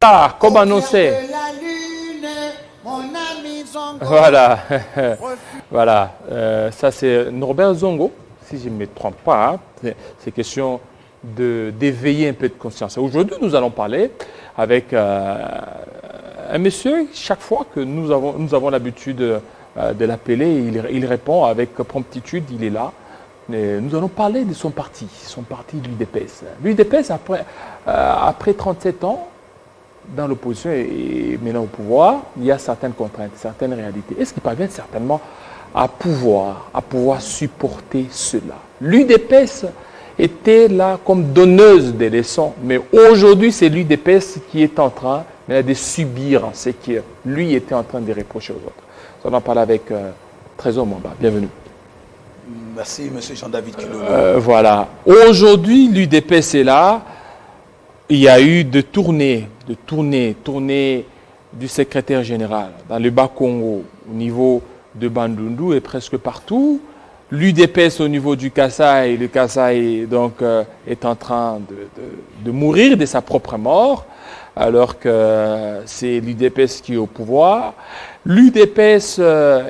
Ah, comme annoncé. Voilà, voilà. Ça c'est Norbert Zongo, si je ne me trompe pas. Hein. C'est question d'éveiller un peu de conscience. Aujourd'hui, nous allons parler avec un monsieur. Chaque fois que nous avons l'habitude de l'appeler, il répond avec promptitude, il est là. Et nous allons parler de son parti l'UDPS. L'UDPS, après 37 ans, dans l'opposition et maintenant au pouvoir, il y a certaines contraintes, certaines réalités. Est-ce qu'ils parviennent certainement à pouvoir supporter cela? L'UDPS était là comme donneuse des leçons, mais aujourd'hui, c'est l'UDPS qui est en train de subir ce que lui était en train de reprocher aux autres. On en parle avec Trésor Mwamba. Bienvenue. Merci, M. Jean-David Kilolo. Voilà. Aujourd'hui, l'UDPS est là. Il y a eu de tournées du secrétaire général dans le Bas-Congo, au niveau de Bandundu et presque partout. L'UDPS au niveau du Kasaï, le Kasaï donc, est en train de mourir de sa propre mort, alors que c'est l'UDPS qui est au pouvoir. L'UDPS,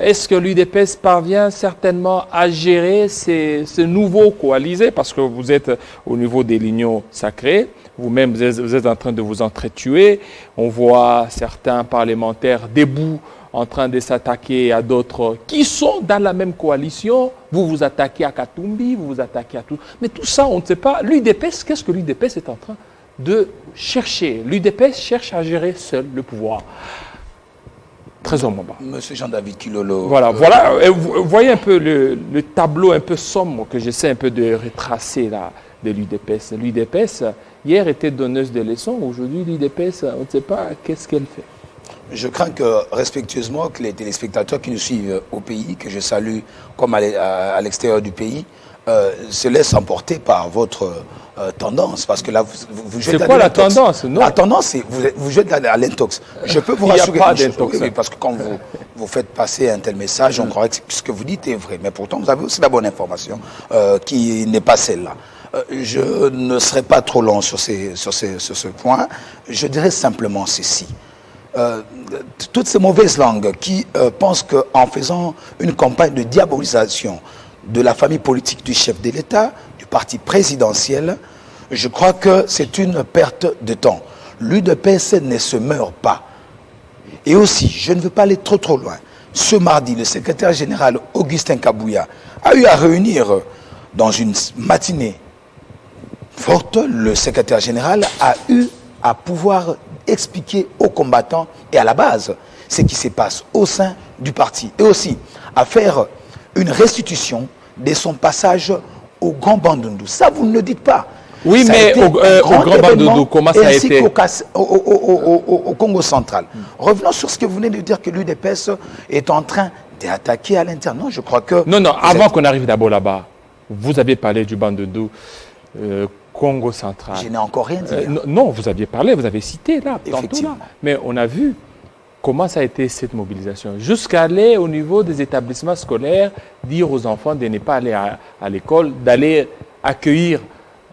est-ce que l'UDPS parvient certainement à gérer ce nouveau coalisé? Parce que vous êtes au niveau des lignes sacrées. Vous-même, vous êtes en train de vous entretuer. On voit certains parlementaires debout en train de s'attaquer à d'autres qui sont dans la même coalition. Vous vous attaquez à Katumbi, vous vous attaquez à tout. Mais tout ça, on ne sait pas. L'UDPS, qu'est-ce que l'UDPS est en train de chercher? L'UDPS cherche à gérer seul le pouvoir. Trésor Mwamba. Monsieur Jean-David Kilolo. Voilà. Vous voyez un peu le tableau un peu sombre que j'essaie un peu de retracer là, de l'UDPS. L'UDPS, hier, était donneuse de leçons. Aujourd'hui, l'UDPS, on ne sait pas qu'est-ce qu'elle fait. Je crains que, respectueusement, que les téléspectateurs qui nous suivent au pays, que je salue comme à l'extérieur du pays, se laissent emporter par votre tendance. Parce que là, vous jouez c'est quoi la tendance? Non. La tendance, c'est vous jouez à l'intox. Je peux vous rassurer. Il n'y a pas d'intox. Oui, parce que quand vous faites passer un tel message, on croirait que ce que vous dites est vrai. Mais pourtant, vous avez aussi la bonne information qui n'est pas celle-là. Je ne serai pas trop long sur ce point. Je dirais simplement ceci. Toutes ces mauvaises langues qui pensent qu'en faisant une campagne de diabolisation de la famille politique du chef de l'État, du parti présidentiel, je crois que c'est une perte de temps. L'UDPS ne se meurt pas. Et aussi, je ne veux pas aller trop loin. Ce mardi, le secrétaire général Augustin Kabouya a eu à réunir dans une matinée forte, le secrétaire général a eu à pouvoir expliquer aux combattants et à la base ce qui se passe au sein du parti. Et aussi à faire une restitution de son passage au Grand Bandundu. Ça, vous ne le dites pas. Oui, ça mais au Grand Bandundu, comment ça a été au Congo central. Revenons sur ce que vous venez de dire, que l'UDPS est en train d'attaquer à l'intérieur. Non, je crois que... Non, avant qu'on arrive d'abord là-bas, vous avez parlé du Bandundu, Congo central. Je n'ai encore rien dit. Non, vous aviez parlé, vous avez cité là, tantôt là. Mais on a vu comment ça a été cette mobilisation. Jusqu'à aller au niveau des établissements scolaires, dire aux enfants de ne pas aller à l'école, d'aller accueillir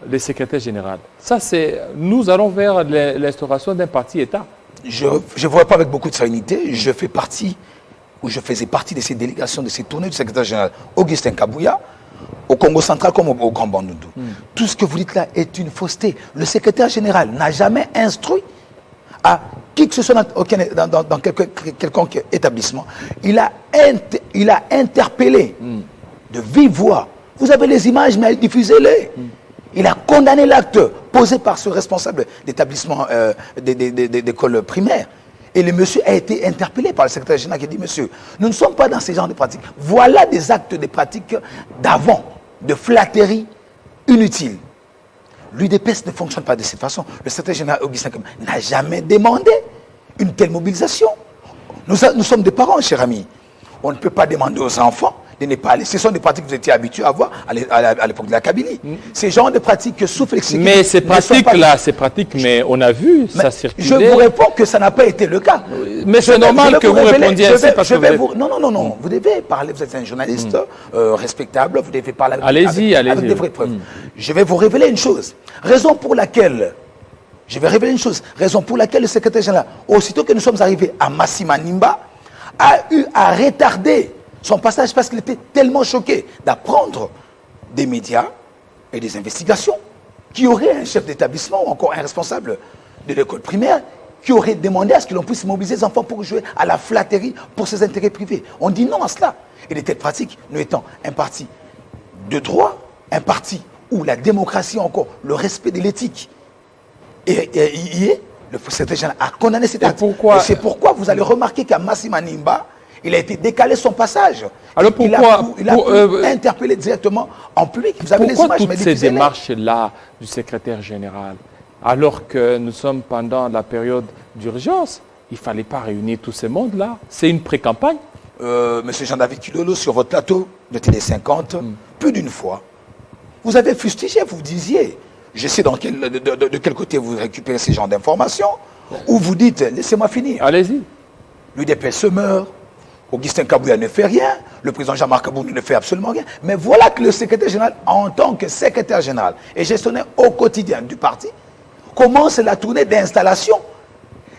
le secrétaire général. Ça, c'est... Nous allons vers l'instauration d'un parti-État. Je ne vois pas avec beaucoup de sérénité. Je fais partie, ou je faisais partie de ces délégations, de ces tournées du secrétaire général Augustin Kabouya, au Congo central comme au Grand Bandundu. Tout ce que vous dites là est une fausseté. Le secrétaire général n'a jamais instruit à qui que ce soit dans quelconque établissement. Il a interpellé de vive voix. Vous avez les images, mais diffusez-les. Il a condamné l'acte posé par ce responsable d'établissement d'école primaire. Et le monsieur a été interpellé par le secrétaire général qui a dit: monsieur, nous ne sommes pas dans ce genre de pratiques. Voilà des actes de pratiques d'avant, de flatterie inutile. L'UDPS ne fonctionne pas de cette façon. Le secrétaire général Augustin n'a jamais demandé une telle mobilisation. Nous sommes des parents, cher ami. On ne peut pas demander aux enfants de ne pas aller. Ce sont des pratiques que vous étiez habitués à voir à l'époque de la Kabylie. Ces genres de pratiques sous-flexibles. Mais ces pratiques-là, ces pratiques, mais on a vu, ça circuler. Je vous réponds que ça n'a pas été le cas. Mais c'est normal que vous répondiez ainsi parce que Non. Vous devez parler, vous êtes un journaliste respectable, vous devez parler avec des vraies preuves. Je vais vous révéler une chose. Raison pour laquelle Je vais révéler une chose. Raison pour laquelle le secrétaire général, aussitôt que nous sommes arrivés à Massima Nimba, a eu à retarder son passage parce qu'il était tellement choqué d'apprendre des médias et des investigations qui auraient un chef d'établissement ou encore un responsable de l'école primaire qui aurait demandé à ce que l'on puisse mobiliser les enfants pour jouer à la flatterie pour ses intérêts privés. On dit non à cela. Et de telles pratiques, nous étant un parti de droit, un parti où la démocratie encore, le respect de l'éthique y est, le secrétaire général a condamné cet acte. Et c'est pourquoi vous allez remarquer qu'à Massima Nimba, il a été décalé son passage. Alors pourquoi il a pu interpeller directement en public. Vous avez pourquoi les images, toutes ces démarches-là du secrétaire général, alors que nous sommes pendant la période d'urgence, il ne fallait pas réunir tous ces mondes-là? C'est une pré-campagne. Monsieur Jean-David Kilolo, sur votre plateau de Télé 50, plus d'une fois, vous avez fustigé, vous disiez, je sais de quel côté vous récupérez ces genres d'informations, où vous dites, laissez-moi finir. Allez-y. L'UDPS se meurt, Augustin Kabouya ne fait rien, le président Jean-Marc Aboudou ne fait absolument rien. Mais voilà que le secrétaire général, en tant que secrétaire général et gestionnaire au quotidien du parti, commence la tournée d'installation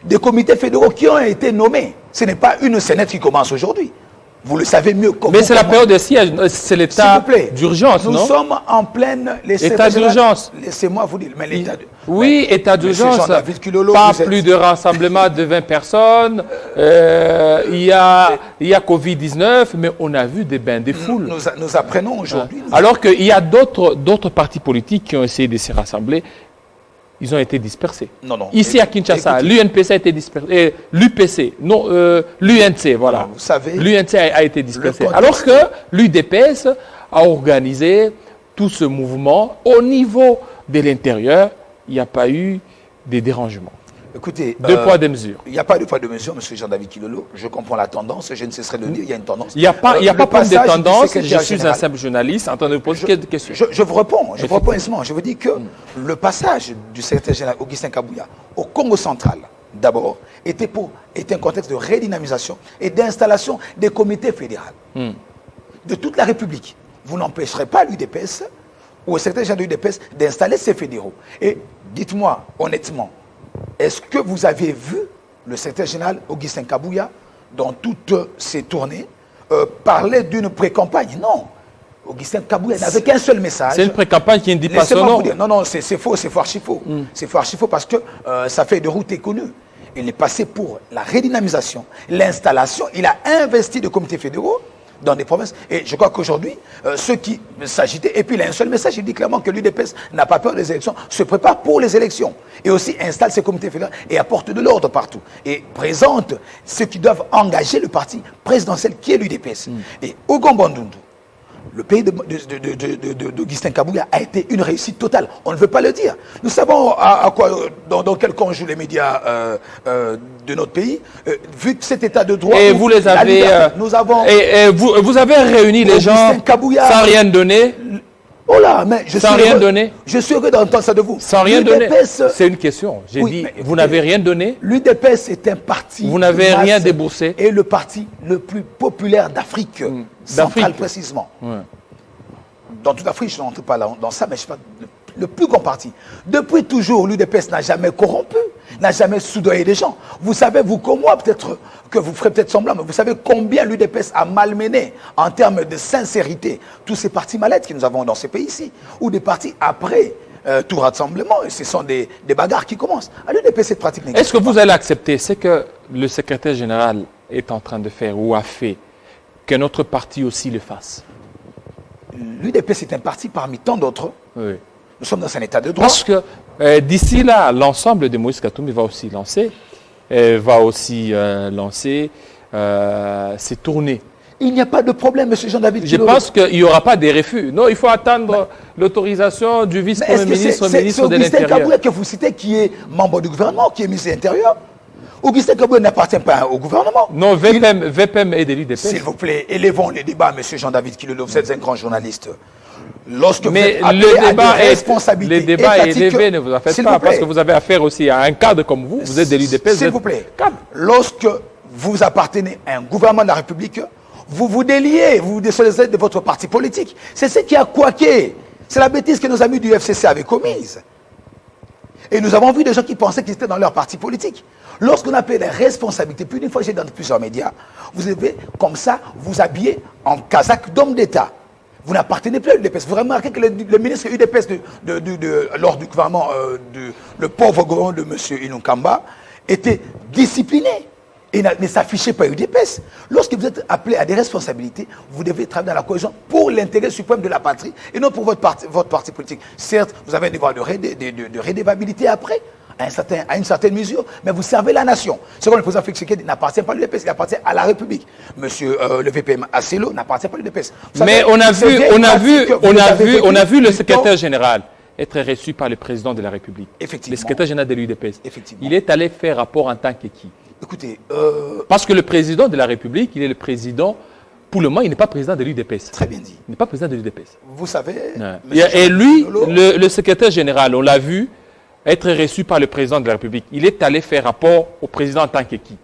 des comités fédéraux qui ont été nommés. Ce n'est pas une scénette qui commence aujourd'hui. Vous le savez mieux que mais c'est la période de siège, c'est l'état d'urgence, non? Nous sommes en pleine... État d'urgence. Laissez-moi vous dire, mais l'état de... Oui, état d'urgence, pas plus de rassemblement de 20 personnes, il y a Covid-19, mais on a vu des bains de foule. Nous apprenons aujourd'hui... Alors qu'il y a d'autres partis politiques qui ont essayé de se rassembler, ils ont été dispersés. Non. Ici à Kinshasa, l'UNPC a été dispersé. L'UPC, non, l'UNC, voilà. Non, vous savez, l'UNC a été dispersé. Alors que l'UDPS a organisé tout ce mouvement au niveau de l'intérieur. Il n'y a pas eu de dérangements. Écoutez, deux poids, deux mesures. Il n'y a pas de poids, deux mesures, M. Jean-David Kilolo. Je comprends la tendance, je ne cesserai de le dire, il y a une tendance. Il n'y a pas de tendance, je suis un simple journaliste en train de poser quelques questions. Je vous réponds, aisément. Je vous dis que le passage du secrétaire général Augustin Kabouya au Congo central, d'abord, était un contexte de redynamisation et d'installation des comités fédéraux de toute la République. Vous n'empêcherez pas l'UDPS ou le secrétaire général de l'UDPS d'installer ces fédéraux. Et dites-moi honnêtement, est-ce que vous avez vu le secrétaire général Augustin Kabouya, dans toutes ses tournées, parler d'une pré-campagne? Non. Augustin Kabouya n'avait qu'un seul message. C'est une pré-campagne qui ne dit pas son nom. Non, c'est faux, c'est archi faux. C'est archi faux parce que sa feuille de route est connue. Il est passé pour la redynamisation, l'installation. Il a investi de comités fédéraux dans des provinces. Et je crois qu'aujourd'hui, ceux qui s'agitaient, et puis il a un seul message, il dit clairement que l'UDPS n'a pas peur des élections, se prépare pour les élections, et aussi installe ses comités fédéraux et apporte de l'ordre partout. Et présente ceux qui doivent engager le parti présidentiel qui est l'UDPS. Et au Gambandundu, le pays d'Augustin Kabouya a été une réussite totale. On ne veut pas le dire. Nous savons dans quel camp jouent les médias de notre pays. Vu que cet état de droit... Et vous les avez... nous avons... Et vous avez réuni les gens sans rien donner. Oh là, mais sans rien donner. Je suis heureux d'entendre ça de vous. Sans rien donner. C'est une question. J'ai dit, vous n'avez rien donné. L'UDPS est un parti... Vous n'avez rien déboursé. Et le parti le plus populaire d'Afrique centrale précisément. Dans toute l'Afrique, je n'entre pas dans ça, mais je sais pas... Le plus grand parti. Depuis toujours, l'UDPS n'a jamais corrompu, n'a jamais soudoyé des gens. Vous savez, vous comme moi, peut-être que vous ferez peut-être semblant, mais vous savez combien l'UDPS a malmené en termes de sincérité tous ces partis malades que nous avons dans ces pays-ci, ou des partis après tout rassemblement, et ce sont des bagarres qui commencent. À l'UDPS, cette pratique n'existe pas. Est-ce que vous allez accepter ce que le secrétaire général est en train de faire ou a fait, que notre parti aussi le fasse? L'UDPS est un parti parmi tant d'autres. Oui. Nous sommes dans un état de droit. Parce que d'ici là, l'ensemble de Moïse Katumbi va aussi lancer ses tournées. Il n'y a pas de problème, M. Jean-David Kilolo. Je pense qu'il n'y aura pas de refus. Non, il faut attendre l'autorisation du vice-premier ministre, ministre de l'Intérieur. C'est Augustin Kabouya que vous citez qui est membre du gouvernement, qui est ministre de l'Intérieur. Augustin Kabouya n'appartient pas au gouvernement. Non, VPM est de l'UDPS. S'il vous plaît, élevons les débats, M. Jean-David Kilolo. Vous êtes un grand journaliste. Lorsque mais le débat est élevé, ne vous en faites pas, parce que vous avez affaire aussi à un cadre comme vous, vous êtes de l'UDPS. S'il vous plaît, lorsque vous appartenez à un gouvernement de la République, vous vous déliez, vous vous dissociez de votre parti politique. C'est ce qui a couaqué. C'est la bêtise que nos amis du FCC avaient commise. Et nous avons vu des gens qui pensaient qu'ils étaient dans leur parti politique. Lorsqu'on appelle les responsabilités, plus d'une fois j'ai dans plusieurs médias, vous devez comme ça vous habiller en casaque d'homme d'État. Vous n'appartenez plus à l'UDPS. Vous remarquez que le ministre UDPS lors du gouvernement, le pauvre gouvernement de M. Inunkamba était discipliné et ne s'affichait pas UDPS. Lorsque vous êtes appelé à des responsabilités, vous devez travailler dans la cohésion pour l'intérêt suprême de la patrie et non pour votre parti politique. Certes, vous avez un devoir de rédévabilité après, à une certaine mesure, mais vous servez la nation. Ce que le président Félix Tshisekedi n'appartient pas à l'UDPS, il appartient à la République. Monsieur le VPM Asselo n'appartient pas à l'UDPS. Mais on a vu le secrétaire général être reçu par le président de la République. Effectivement. Le secrétaire général de l'UDPS. Effectivement. Il est allé faire rapport en tant que qui? Écoutez, parce que le président de la République, il est le président, pour le moment, il n'est pas président de l'UDPS. Très bien dit. Il n'est pas président de l'UDPS. Vous savez... Et lui, le secrétaire général, on l'a vu être reçu par le président de la République. Il est allé faire rapport au président en tant que qui?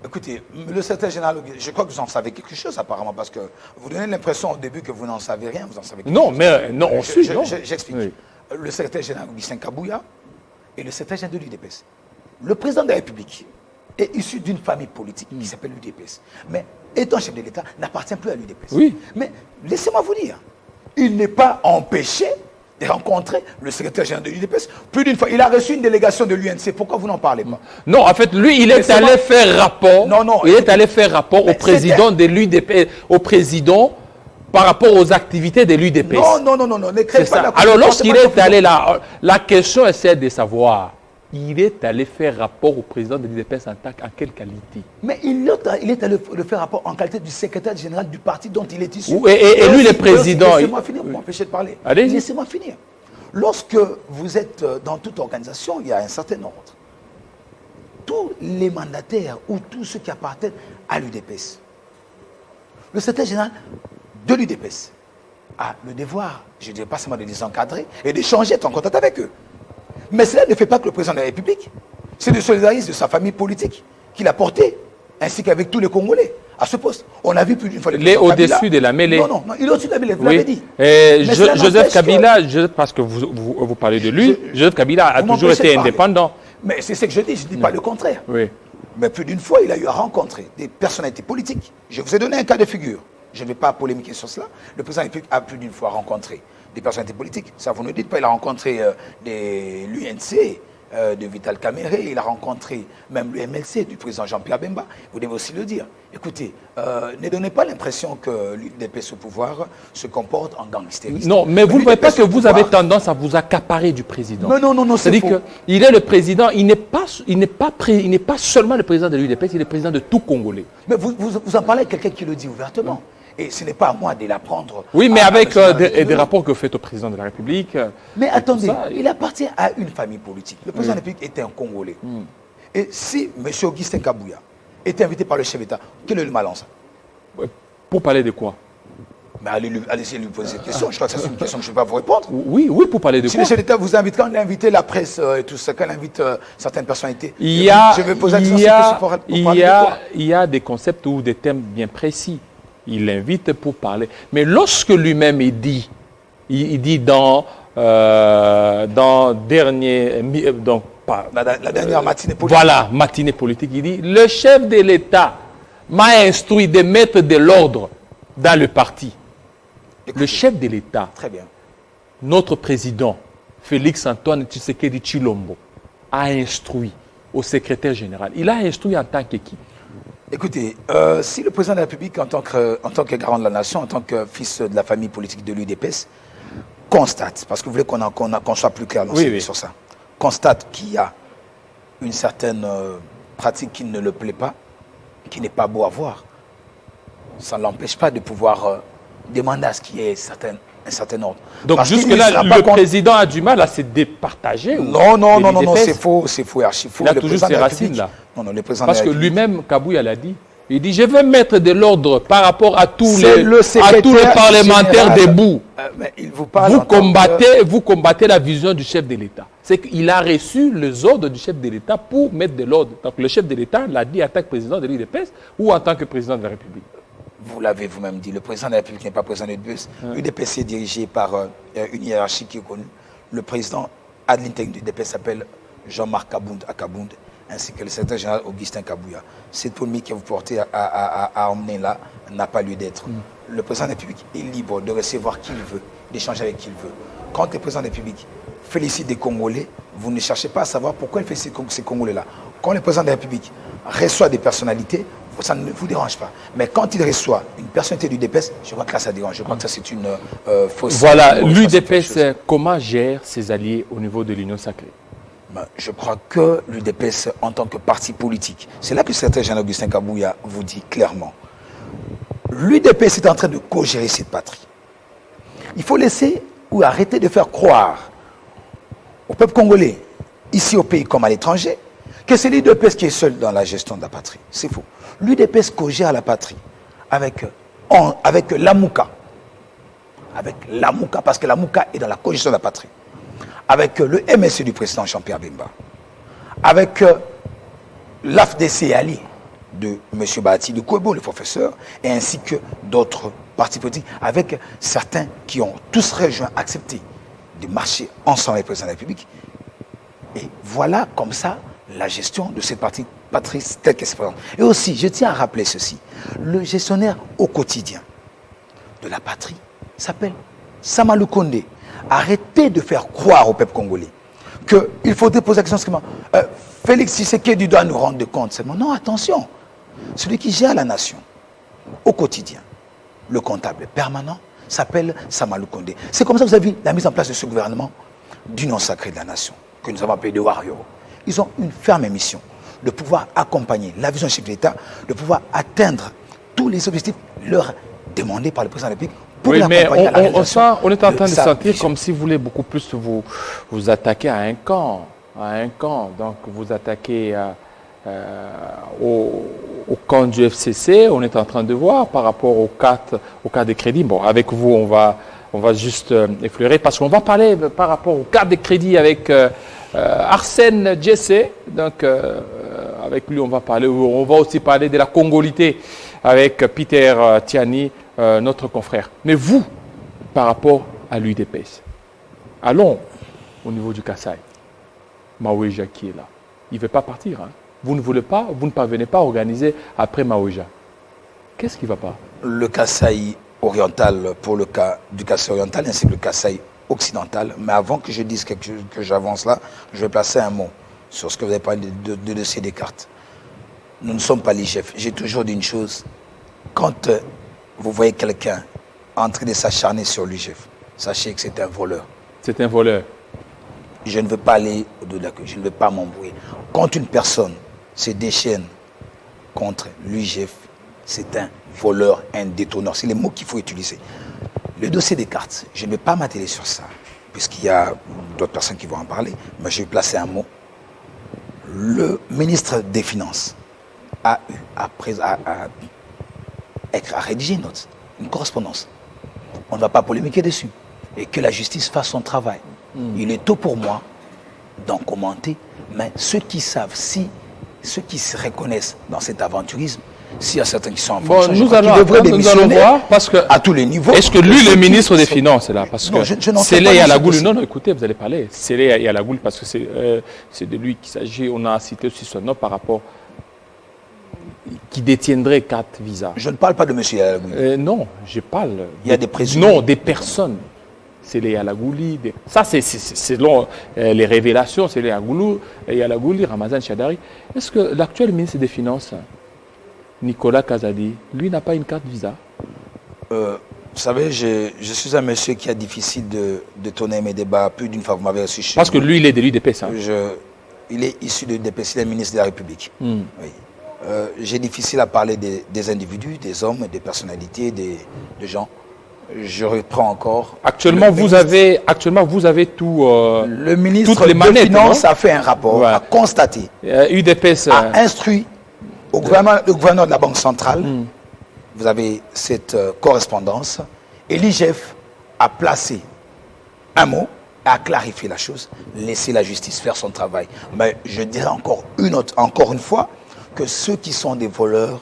Écoutez, le secrétaire général, je crois que vous en savez quelque chose apparemment, parce que vous donnez l'impression au début que vous n'en savez rien, vous en savez quelque chose. Non, mais non, on suit, non. J'explique. Oui. Le secrétaire général Augustin Kabouya et le secrétaire général de l'UDPS. Le président de la République est issu d'une famille politique qui s'appelle l'UDPS. Mais étant chef de l'État, n'appartient plus à l'UDPS. Oui. Mais laissez-moi vous dire, il n'est pas empêché de rencontrer le secrétaire général de l'UDPS. Plus d'une fois, il a reçu une délégation de l'UNC. Pourquoi vous n'en parlez pas? Non, en fait, lui, il est allé faire rapport. Il est allé faire rapport au président de l'UDPS, au président par rapport aux activités de l'UDPS. Non, ne créez pas la... Alors, lorsqu'il est allé là, la question est de savoir, il est allé faire rapport au président de l'UDPS en quelle qualité? Mais il est allé le faire rapport en qualité du secrétaire général du parti dont il est issu. Et lui, le président... Laissez-moi finir, vous m'empêchez de parler. Allez-y. Laissez-moi finir. Lorsque vous êtes dans toute organisation, il y a un certain ordre. Tous les mandataires ou tous ceux qui appartiennent à l'UDPS, le secrétaire général de l'UDPS a le devoir, je ne dirais pas seulement de les encadrer et d'échanger, être en contact avec eux. Mais cela ne fait pas que le président de la République, c'est de solidariser de sa famille politique qu'il a porté, ainsi qu'avec tous les Congolais, à ce poste. On a vu plus d'une fois... Il est au-dessus de la mêlée. Non, il est au-dessus de la mêlée, vous l'avez dit. Joseph Kabila, parce que vous parlez de lui, Joseph Kabila a toujours été indépendant. Mais c'est ce que je dis pas le contraire. Oui. Mais plus d'une fois, il a eu à rencontrer des personnalités politiques. Je vous ai donné un cas de figure. Je ne vais pas polémiquer sur cela. Le président de la République a plus d'une fois rencontré des personnalités politiques. Ça, vous ne dites pas. Il a rencontré l'UNC de Vital Kamerhe. Il a rencontré même le MLC du président Jean-Pierre Bemba. Vous devez aussi le dire. Écoutez, ne donnez pas l'impression que l'UDPS au pouvoir se comporte en gangstériste. Non, mais vous ne voyez pas que vous avez tendance à vous accaparer du président. Non, c'est faux. C'est-à-dire qu'il est le président, il n'est pas seulement le président de l'UDPS, il est le président de tout Congolais. Mais vous en parlez à quelqu'un qui le dit ouvertement. Et ce n'est pas à moi de l'apprendre. Oui, mais avec des rapports que vous faites au président de la République. Mais attendez, il appartient à une famille politique. Le président de la République était un Congolais. Et si M. Augustin Kabouya était invité par le chef d'État, quel est le mal en ça? Pour parler de quoi? Mais allez lui poser cette question. Je crois que c'est une question que je ne vais pas vous répondre. Oui, pour parler de quoi? Si le chef d'État vous invite, quand il invite la presse et tout ça, quand il invite certaines personnalités, il y a des concepts ou des thèmes bien précis. Il l'invite pour parler. Mais lorsque lui-même il dit dans dernier... Donc, la dernière matinée politique. Voilà, matinée politique, il dit, le chef de l'État m'a instruit de mettre de l'ordre dans le parti. Écoutez, le chef de l'État, très bien, notre président, Félix Antoine Tshisekedi Tshilombo, a instruit au secrétaire général. Il a instruit en tant que qui? Écoutez, si le président de la République, en tant que garant de la nation, en tant que fils de la famille politique de l'UDPS, constate, parce que vous voulez qu'on soit plus clair sur ça, constate qu'il y a une certaine pratique qui ne le plaît pas, qui n'est pas beau à voir, ça ne l'empêche pas de pouvoir demander à ce qu'il y ait un certain ordre. Donc jusque-là, le président a du mal à se départager? Non, c'est faux, archi faux. Il a toujours ses racines là. Non, le président parce que lui-même, Kabouya l'a dit. Il dit, je vais mettre de l'ordre par rapport à tous les parlementaires debout. Vous combattez la vision du chef de l'État. C'est qu'il a reçu les ordres du chef de l'État pour mettre de l'ordre. Donc le chef de l'État l'a dit en tant que président de l'UDPS ou en tant que président de la République. Vous l'avez vous-même dit, le président de la République n'est pas président de l'UDPS. L'UDPS est dirigé par une hiérarchie qui est connue. Le président ad l'intérim de l'UDPS s'appelle Jean-Marc Akabound, ainsi que le secrétaire général Augustin Kabouya. Cette polémique que vous portez à emmener là n'a pas lieu d'être. Le président de la République est libre de recevoir qui il veut, d'échanger avec qui il veut. Quand le président de la République félicite des Congolais, vous ne cherchez pas à savoir pourquoi il fait ces Congolais-là. Quand le président de la République reçoit des personnalités, ça ne vous dérange pas. Mais quand il reçoit une personnalité du DPS, je crois que là, ça dérange. Je crois que ça, c'est une fausse... Voilà, l'UDPS, comment gère ses alliés au niveau de l'Union sacrée? Je crois que l'UDPS, en tant que parti politique, c'est là que le secrétaire général Augustin Kabouya vous dit clairement, l'UDPS est en train de co-gérer cette patrie. Il faut laisser ou arrêter de faire croire au peuple congolais, ici au pays comme à l'étranger, que c'est l'UDPS qui est seul dans la gestion de la patrie. C'est faux. L'UDPS co-gère la patrie avec l'AMUCA. Avec l'AMUCA, parce que l'AMUCA est dans la co-gestion de la patrie. Avec le MSC du président Jean-Pierre Bemba. Avec l'AFDC allié de M. Bahati de Kouebo, le professeur, et ainsi que d'autres partis politiques, avec certains qui ont tous rejoint, accepté de marcher ensemble avec le président de la République. Et voilà comme ça la gestion de cette patrie telle qu'elle se présente. Et aussi, je tiens à rappeler ceci, le gestionnaire au quotidien de la patrie s'appelle Samalou Kondé. Arrêtez de faire croire au peuple congolais qu'il faudrait poser la question seulement Félix Tshisekedi doit nous rendre compte seulement. Non, attention, celui qui gère la nation au quotidien, le comptable permanent, s'appelle Samalou Kondé. C'est comme ça que vous avez vu la mise en place de ce gouvernement d'union sacrée de la nation, que nous avons appelé de Warrior. Ils ont une ferme mission de pouvoir accompagner la vision du chef de l'État, de pouvoir atteindre tous les objectifs leur demandés par le président de la République. Oui, mais on est en train de sentir comme si vous voulez beaucoup plus vous attaquer à un camp. Donc, vous attaquez au camp du FCC. On est en train de voir par rapport au cas des crédits. Bon, avec vous, on va juste effleurer parce qu'on va parler par rapport au cas des crédits avec Arsène Djessé. Donc, avec lui, on va parler. On va aussi parler de la congolité avec Peter Tiani, notre confrère. Mais vous, par rapport à l'UDPS, allons au niveau du Kasaï. Maouéja qui est là. Il ne veut pas partir. Hein. Vous ne voulez pas, vous ne parvenez pas à organiser après Maouéja. Qu'est-ce qui ne va pas? Le Kasaï oriental pour le cas du Kasaï oriental ainsi que le Kasaï occidental. Mais avant que je dise quelque chose, que j'avance là, je vais placer un mot sur ce que vous avez parlé de dossier des cartes. Nous ne sommes pas les chefs. J'ai toujours dit une chose. Quand vous voyez quelqu'un en train de s'acharner sur l'UGF, sachez que c'est un voleur. C'est un voleur. Je ne veux pas aller au-delà, je ne veux pas m'embrouiller. Quand une personne se déchaîne contre l'UGF, c'est un voleur, un détourneur. C'est les mots qu'il faut utiliser. Le dossier des cartes, je ne vais pas m'atteler sur ça, puisqu'il y a d'autres personnes qui vont en parler, mais je vais placer un mot. Le ministre des Finances a rédigé une correspondance. On ne va pas polémiquer dessus. Et que la justice fasse son travail. Il est tôt pour moi d'en commenter, mais ceux qui savent, ceux qui se reconnaissent dans cet aventurisme, s'il y a certains qui sont en fonction, nous allons voir, parce que à tous les niveaux. Est-ce que lui, le ministre des Finances, est là? Parce non, que Sélé Yalagouli, non, écoutez, vous allez parler. Sélé Yalagouli, parce que c'est de lui qu'il s'agit. On a cité aussi son nom par rapport qui détiendrait 4 visas. Je ne parle pas de M. Yalagouli. Non, je parle. Il y a des présumés. Non, des personnes. C'est les Yalagouli. Ça, c'est selon les révélations. C'est les Yalagouli, Ramazan Chadari. Est-ce que l'actuel ministre des Finances, Nicolas Kazadi, lui n'a pas une carte visa? Vous savez, je suis un monsieur qui a difficile de tourner mes débats. Plus d'une fois, vous m'avez reçu chez Parce que lui, il est de l'UDPS. Hein. Il est issu de l'UDPS, il est ministre de la République. Oui. J'ai difficile à parler des individus, des hommes, des personnalités, des gens. Je reprends encore. Actuellement, vous avez tout. Le ministre toutes les manettes, des Finances a fait un rapport, a constaté, UDPS a instruit au gouverneur de la Banque centrale. Vous avez cette correspondance. Et l'IGF a placé un mot, a clarifié la chose, laisser la justice faire son travail. Mais je dirais encore une fois, que ceux qui sont des voleurs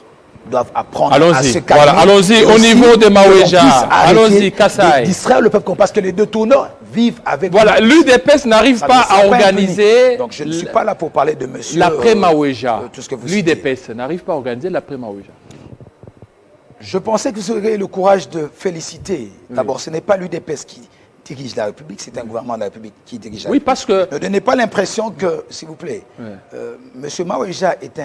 doivent apprendre à se calmer. Allons-y, au niveau de Maouéja. Allons-y, Kasaï. Distraire le peuple, parce que les deux tourneurs vivent avec... Voilà, l'UDPS n'arrive pas à organiser... Donc je ne suis pas là pour parler de monsieur... L'après-Maouéja. L'UDPS n'arrive pas à organiser l'après-Maouéja. Je pensais que vous auriez le courage de féliciter. D'abord, ce n'est pas l'UDPS qui dirige la République, c'est un gouvernement de la République qui dirige la République. Oui, parce que... Ne donnez pas l'impression que, s'il vous plaît, monsieur Maouéja est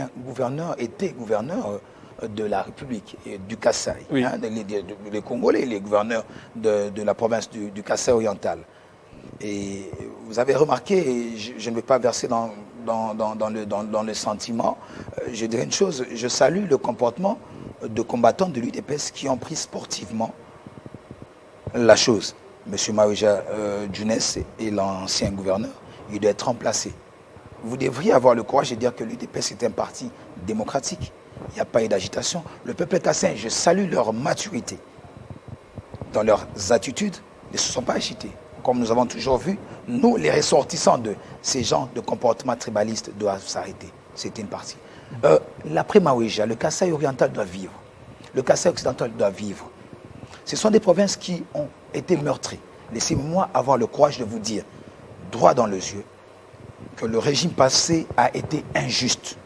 était gouverneur de la République du Kasaï. Oui. Hein, les Congolais, les gouverneurs de la province du Kasaï oriental. Et vous avez remarqué, et je ne vais pas verser dans le sentiment, je dirais une chose, je salue le comportement de combattants de l'UDPS qui ont pris sportivement la chose. Monsieur Maouéja Djounès est l'ancien gouverneur, il doit être remplacé. Vous devriez avoir le courage de dire que l'UDPS est un parti démocratique. Il n'y a pas eu d'agitation. Le peuple kassaïen, je salue leur maturité. Dans leurs attitudes, ils ne se sont pas agités. Comme nous avons toujours vu, nous, les ressortissants de ces gens de comportement tribaliste doivent s'arrêter. C'était une partie. L'après Maouéja, le Kasaï oriental doit vivre. Le Kasaï occidental doit vivre. Ce sont des provinces qui ont été meurtries. Laissez-moi avoir le courage de vous dire, droit dans les yeux, que le régime passé a été injuste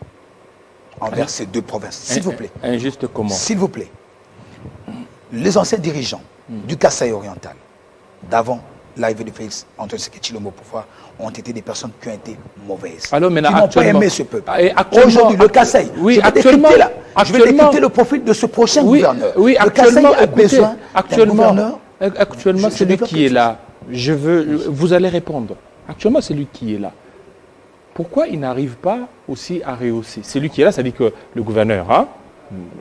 envers ces deux provinces. S'il vous plaît. Injuste comment? S'il vous plaît. Les anciens dirigeants du Kasaï oriental, d'avant l'arrivée de Félix Antoine Tshisekedi Tshilombo au pouvoir, ont été des personnes qui ont été mauvaises. Alors, qui n'ont pas aimé ce peuple. Aujourd'hui, le Kasaï, oui, je vais décrypter le profil de ce prochain gouverneur. Oui, le Kasaï a besoin d'un gouverneur. Actuellement, c'est lui qui est là. Vous allez répondre. Actuellement, c'est lui qui est là. Pourquoi il n'arrive pas aussi à rehausser? C'est lui qui est là, ça dit que le gouverneur, hein?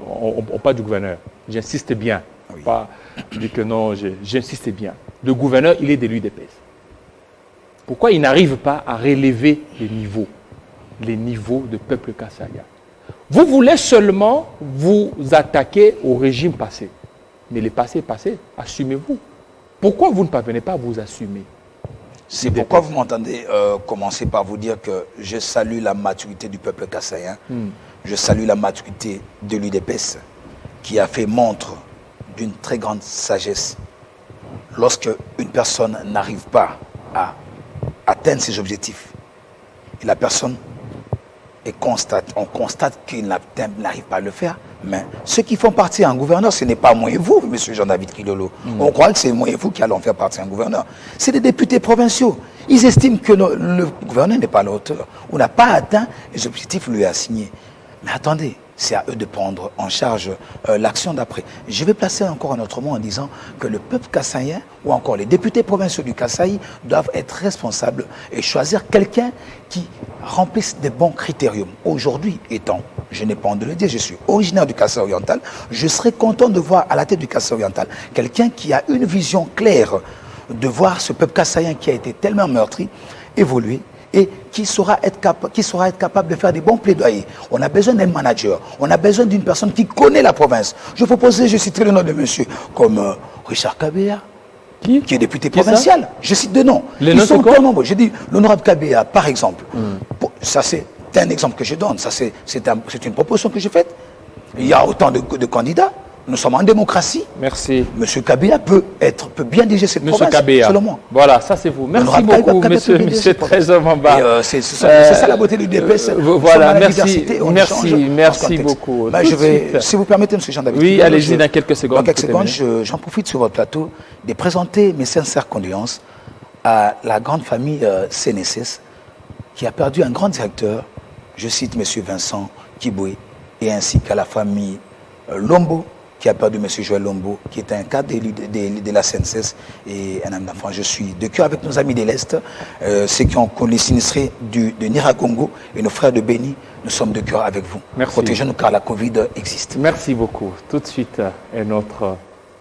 On parle du gouverneur, j'insiste bien. Oui. Pas, je dis que non, j'insiste bien. Le gouverneur, il est de l'UDPS. Pourquoi il n'arrive pas à relever les niveaux de peuple kassaïen? Vous voulez seulement vous attaquer au régime passé. Mais le passé est passé, assumez-vous. Pourquoi vous ne parvenez pas à vous assumer? C'est pourquoi vous m'entendez commencer par vous dire que je salue la maturité du peuple kassaïen. Je salue la maturité de l'UDPS qui a fait montre d'une très grande sagesse. Lorsque une personne n'arrive pas à atteindre ses objectifs, et la personne on constate qu'il n'arrive pas à le faire, mais ceux qui font partie en gouverneur, ce n'est pas moi et vous, M. Jean-David Kilolo. On croit que c'est moi et vous qui allons faire partie en gouverneur. C'est des députés provinciaux. Ils estiment que le gouverneur n'est pas à la hauteur. On n'a pas atteint les objectifs lui assignés. Mais attendez, c'est à eux de prendre en charge l'action d'après. Je vais placer encore un autre mot en disant que le peuple kassaïen ou encore les députés provinciaux du Kasaï doivent être responsables et choisir quelqu'un qui remplisse des bons critériums. Aujourd'hui, étant, je n'ai pas honte de le dire, je suis originaire du Kasaï oriental, je serais content de voir à la tête du Kasaï oriental quelqu'un qui a une vision claire de voir ce peuple kassaïen qui a été tellement meurtri évoluer et qui saura être capable de faire des bons plaidoyers. On a besoin d'un manager, on a besoin d'une personne qui connaît la province. Je citerai le nom de monsieur comme Richard Kabea, qui est député provincial. Je cite deux noms. Ils sont très nombreux. Je dis l'honorable Kabea, par exemple. Ça, c'est un exemple que je donne. Ça, c'est une proposition que j'ai faite. Il y a autant de candidats. Nous sommes en démocratie. Merci. Monsieur Kabea peut bien diriger cette province, selon moi. Voilà, ça c'est vous. Merci beaucoup, monsieur Trésor Mamba. C'est ça la beauté du DPS. Voilà, merci beaucoup. Si vous permettez, monsieur Jean-David. Oui, allez-y dans quelques secondes. Dans quelques secondes, j'en profite sur votre plateau de présenter mes sincères condoléances à la grande famille CNSS qui a perdu un grand directeur. Je cite monsieur Vincent Kiboué et ainsi qu'à la famille Lombo, qui a perdu M. Joël Lombo, qui est un cadre de la CNSS et un âme d'enfant. Je suis de cœur avec nos amis de l'Est, ceux qui ont connu les sinistrés de Niragongo et nos frères de Béni. Nous sommes de cœur avec vous. Merci. Protégez-nous car la Covid existe. Merci beaucoup. Tout de suite, est notre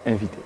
invité.